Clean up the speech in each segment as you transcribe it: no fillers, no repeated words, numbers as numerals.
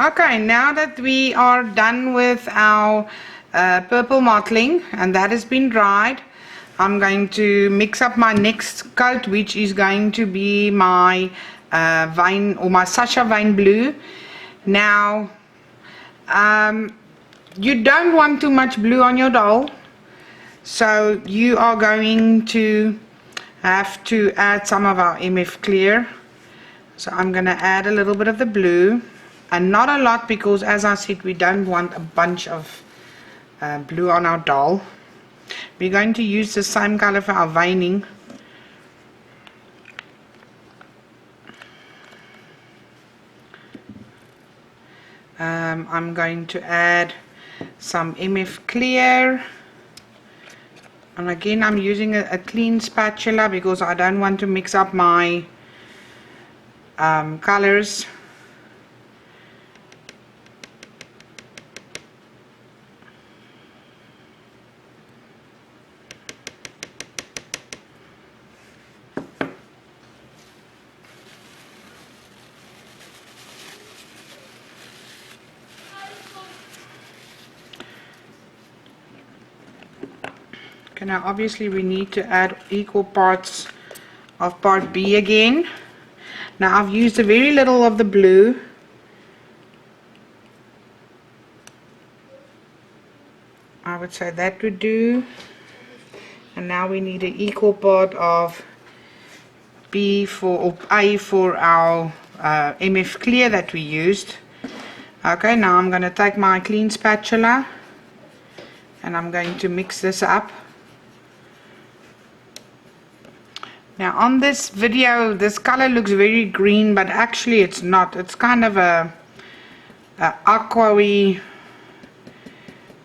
Okay, now that we are done with our purple mottling and that has been dried, I'm going to mix up my next coat, which is going to be my wine or my Sasha wine blue. Now, you don't want too much blue on your doll, so you are going to have to add some of our MF clear. So I'm going to add a little bit of the blue, and not a lot, because as I said, we don't want a bunch of blue on our doll. We're going to use the same color for our veining. I'm going to add some MF clear, and again I'm using a clean spatula because I don't want to mix up my colors. Okay, now obviously we need to add equal parts of part B again. Now I've used a very little of the blue. I would say that would do. And now we need an equal part of B for, or A for our MF clear that we used. Okay, now I'm going to take my clean spatula and I'm going to mix this up. Now on this video, this color looks very green, but actually it's not. It's kind of a aqua-y,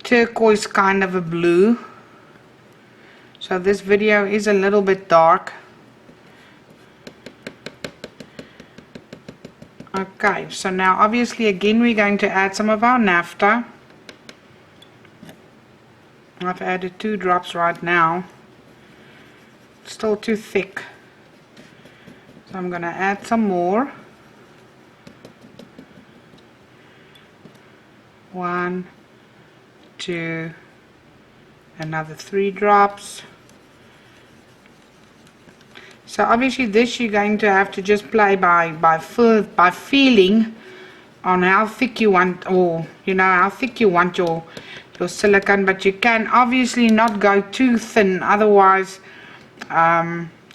turquoise kind of a blue. So this video is a little bit dark. Okay, so now obviously again we're going to add some of our naphtha. I've added 2 drops right now. Still too thick, so I'm going to add some more. 1, 2, another 3 drops. So obviously this you're going to have to just play by feeling on how thick you want, or you know how thick you want your silicone, but you can obviously not go too thin, otherwise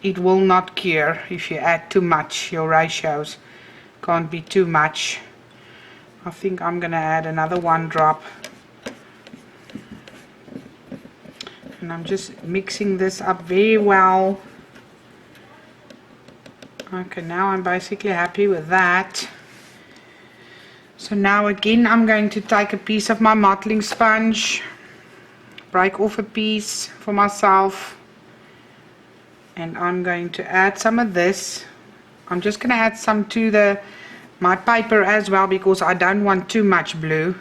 it will not cure. If you add too much, your ratios can't be too much. I think I'm gonna add another 1 drop, and I'm just mixing this up very well. Okay, now I'm basically happy with that. So now again I'm going to take a piece of my mottling sponge, break off a piece for myself, and I'm going to add some of this. I'm just going to add some to my paper as well, because I don't want too much blue.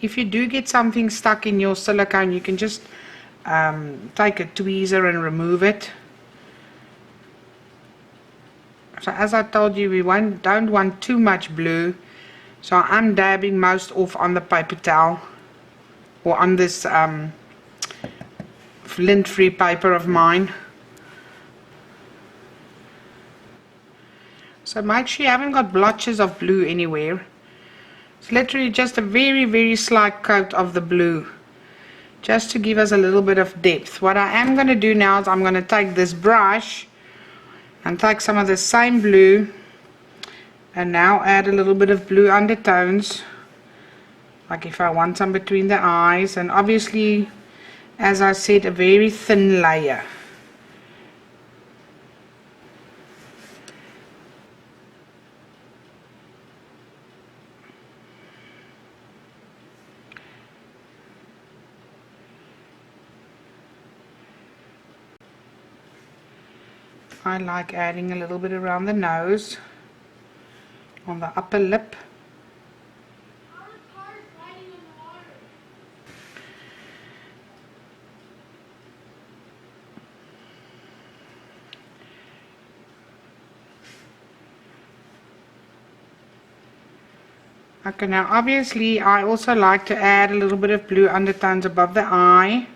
If you do get something stuck in your silicone, you can just take a tweezer and remove it. So as I told you, we don't want too much blue, so I'm dabbing most off on the paper towel, or on this lint-free paper of mine. So make sure you haven't got blotches of blue anywhere. It's literally just a very, very slight coat of the blue, just to give us a little bit of depth. What I am going to do now is I'm going to take this brush and take some of the same blue, and now add a little bit of blue undertones, like if I want some between the eyes, and obviously, as I said, a very thin layer. I like adding a little bit around the nose, on the upper lip. Okay, now obviously I also like to add a little bit of blue undertones above the eye.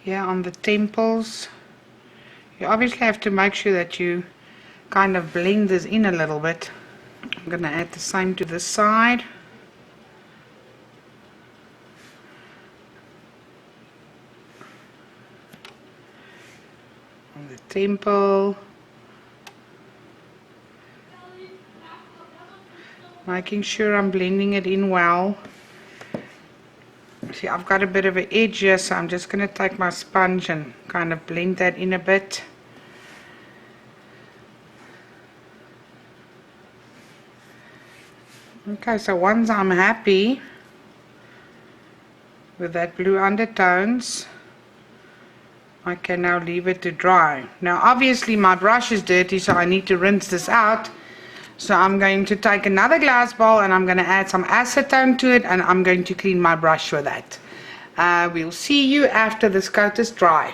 Here on the temples. You obviously have to make sure that you kind of blend this in a little bit. I'm going to add the same to this side. On the temple. Making sure I'm blending it in well. See, I've got a bit of an edge here, so I'm just going to take my sponge and kind of blend that in a bit. Okay, so once I'm happy with that blue undertones, I can now leave it to dry. Now obviously my brush is dirty, so I need to rinse this out. So I'm going to take another glass bowl and I'm going to add some acetone to it, and I'm going to clean my brush with that. We'll see you after this coat is dry.